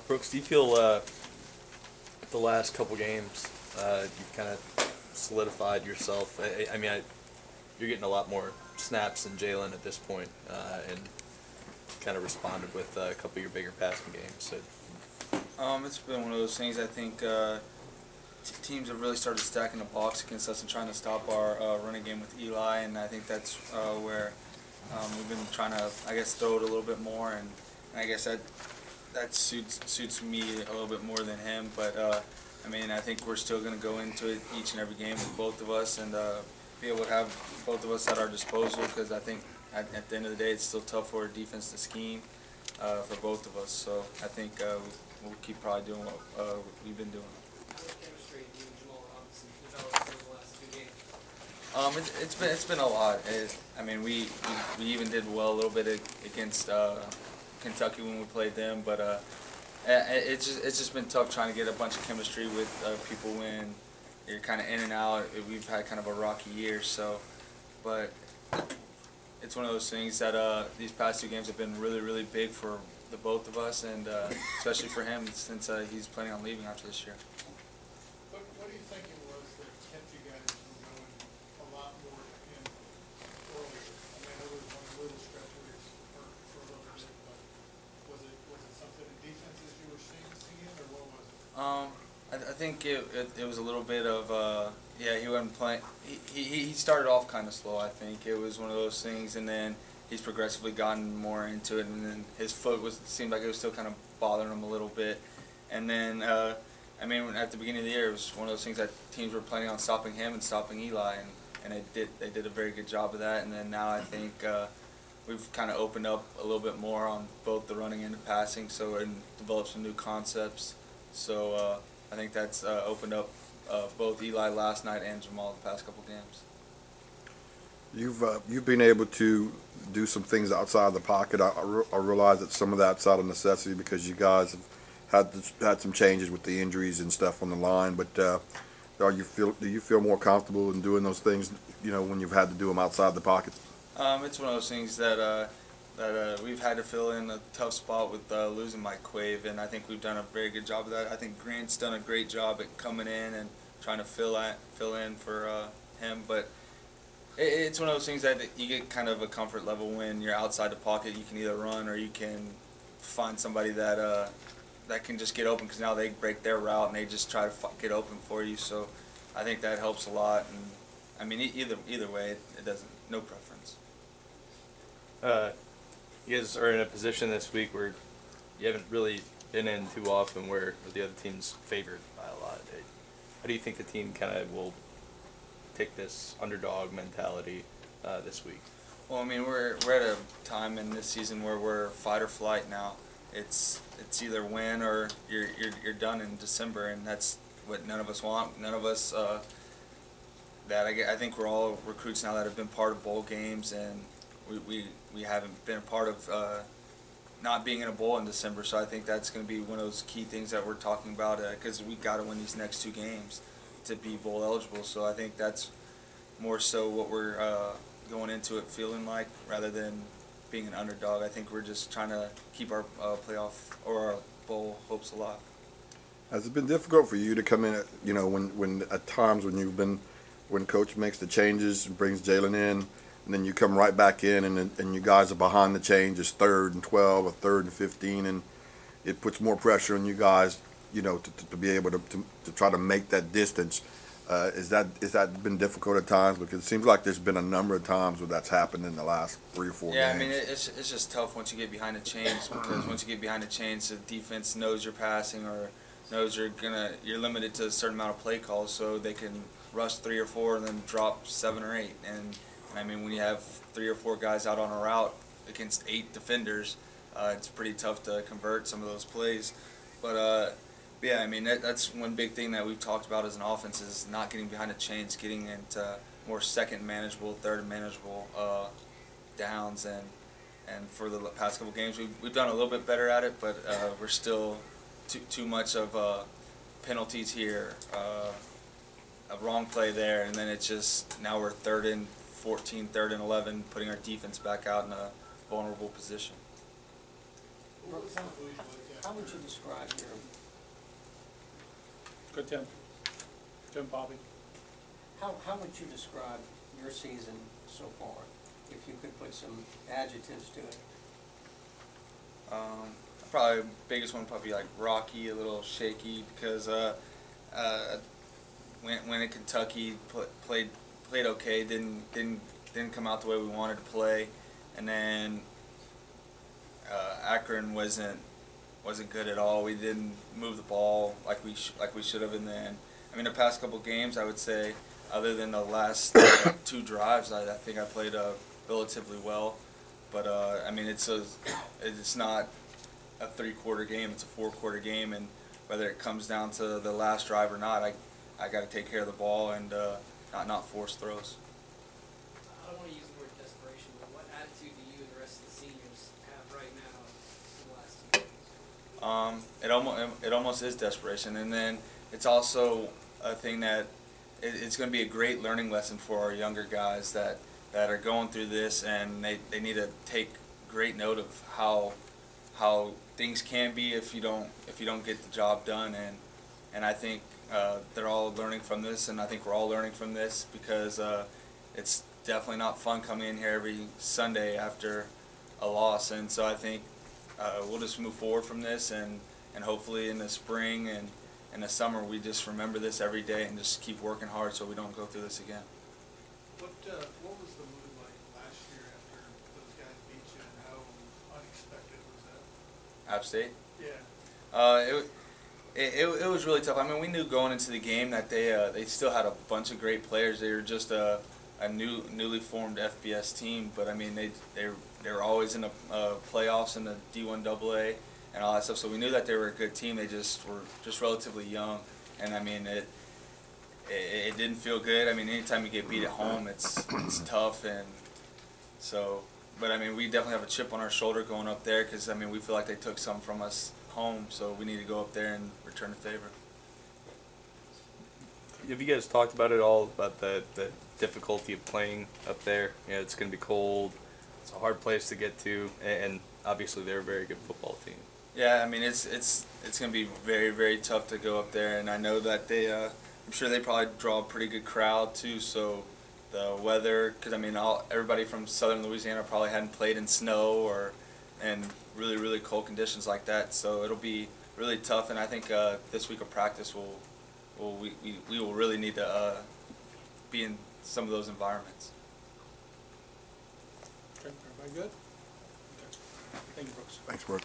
Brooks, do you feel the last couple games you've kind of solidified yourself? You're getting a lot more snaps than Jalen at this point, and kind of responded with a couple of your bigger passing games. So, It's been one of those things. I think teams have really started stacking the box against us and trying to stop our running game with Eli, and I think that's where we've been trying to, I guess, throw it a little bit more, and I guess that suits me a little bit more than him. But I think we're still going to go into it each and every game with both of us and be able to have both of us at our disposal, because I think at the end of the day it's still tough for our defense to scheme for both of us. So I think we'll keep probably doing what we've been doing. It's been a lot. We even did well a little bit against Kentucky when we played them, but it's just been tough trying to get a bunch of chemistry with people when you're kind of in and out. We've had kind of a rocky year, but it's one of those things that these past two games have been really big for the both of us, and especially for him since he's planning on leaving after this year. What do you think it was that kept you guys from going a lot more in earlier? I know there was one little stretch where it's for a little bit, but was it something in defenses you were seeing, or what was it? I think it was a little bit of he wasn't playing. He started off kind of slow. I think it was one of those things, and then he's progressively gotten more into it, and then his foot seemed like it was still kind of bothering him a little bit, and then at the beginning of the year it was one of those things that teams were planning on stopping him and stopping Eli, and they did a very good job of that, and then now I think we've kind of opened up a little bit more on both the running and the passing, and developed some new concepts. So I think that's opened up both Eli last night and Jamal the past couple games. You've been able to do some things outside the pocket. I realize that some of that's out of necessity because you guys have had some changes with the injuries and stuff on the line. But do you feel more comfortable in doing those things? When you've had to do them outside the pocket. It's one of those things that we've had to fill in a tough spot with losing Mike Quave, and I think we've done a very good job of that. I think Grant's done a great job at coming in and trying to fill in for him, but it's one of those things that you get kind of a comfort level when you're outside the pocket. You can either run or you can find somebody that can just get open, because now they break their route and they just try to get open for you. So I think that helps a lot, and either way, it doesn't, no preference. you guys are in a position this week where you haven't really been in too often, where the other team's favored by a lot. How do you think the team kind of will take this underdog mentality this week? Well, we're at a time in this season where we're fight or flight now. It's either win or you're done in December, and that's what none of us want. None of us. I think we're all recruits now that have been part of bowl games, and we haven't been a part of not being in a bowl in December. So I think that's going to be one of those key things that we're talking about, because we got to win these next two games to be bowl eligible. So I think that's more so what we're going into it feeling like, rather than being an underdog. I think we're just trying to keep our playoff or our bowl hopes alive. Has it been difficult for you to come in, when at times when Coach makes the changes and brings Jalen in, and then you come right back in, and you guys are behind the changes, 3rd and 12 or 3rd and 15, and it puts more pressure on you guys, to be able to try to make that distance. Is that been difficult at times? Because it seems like there's been a number of times where that's happened in the last 3 or 4 yeah, games. It's just tough once you get behind the chains, because once you get behind the chains, the defense knows you're passing or knows you're limited to a certain amount of play calls, so they can rush 3 or 4 and then drop 7 or 8. And when you have 3 or 4 guys out on a route against 8 defenders, it's pretty tough to convert some of those plays. But yeah, that's one big thing that we've talked about as an offense, is not getting behind the chains, getting into more second manageable, third manageable downs, and for the past couple games we've done a little bit better at it, but we're still too much of penalties here, a wrong play there, and then it's just now we're 3rd and 14, 3rd and 11, putting our defense back out in a vulnerable position. What was the mood like How would after? you describe your, Good, Tim. Tim, Bobby. how would you describe your season so far? If you could put some adjectives to it. Probably biggest one probably like rocky, a little shaky because when in Kentucky played okay, didn't come out the way we wanted to play, and then Akron wasn't good at all. We didn't move the ball like we should have, and then I mean the past couple games I would say other than the last 2 drives I think I played relatively well, but I mean it's not a 3-quarter game, it's a 4-quarter game, and whether it comes down to the last drive or not, I got to take care of the ball and not force throws. I don't want to use the word desperation, but what attitude do you and the rest of the seniors have right now in the last 2 games? It almost is desperation, and then it's also a thing that it's going to be a great learning lesson for our younger guys that are going through this, and they need to take great note of how things can be if you don't get the job done, and I think they're all learning from this, and I think we're all learning from this because it's definitely not fun coming in here every Sunday after a loss, and so I think we'll just move forward from this, and hopefully in the spring and in the summer we just remember this every day and just keep working hard so we don't go through this again. What was the mood like last year after those guys beat you, and how unexpected was that? App State? Yeah. It was really tough. I mean, we knew going into the game that they still had a bunch of great players. They were just a newly formed FBS team, but I mean they were always in the playoffs in the D1 AA and all that stuff. So we knew that they were a good team. They just were relatively young, and I mean it didn't feel good. I mean, anytime you get beat at home, it's tough, and so. But I mean, we definitely have a chip on our shoulder going up there because I mean we feel like they took some from us home, so we need to go up there and return the favor. Have you guys talked about it all, about the difficulty of playing up there? You know, it's going to be cold. It's a hard place to get to, and obviously they're a very good football team. Yeah, I mean it's going to be very, very tough to go up there, and I know that I'm sure they probably draw a pretty good crowd too. So the weather, because I mean everybody from southern Louisiana probably hadn't played in snow and really, really cold conditions like that. So it'll be really tough, and I think this week of practice we will really need to be in some of those environments. Okay, everybody good? Okay. Thank you, Brooks. Thanks, Brooke.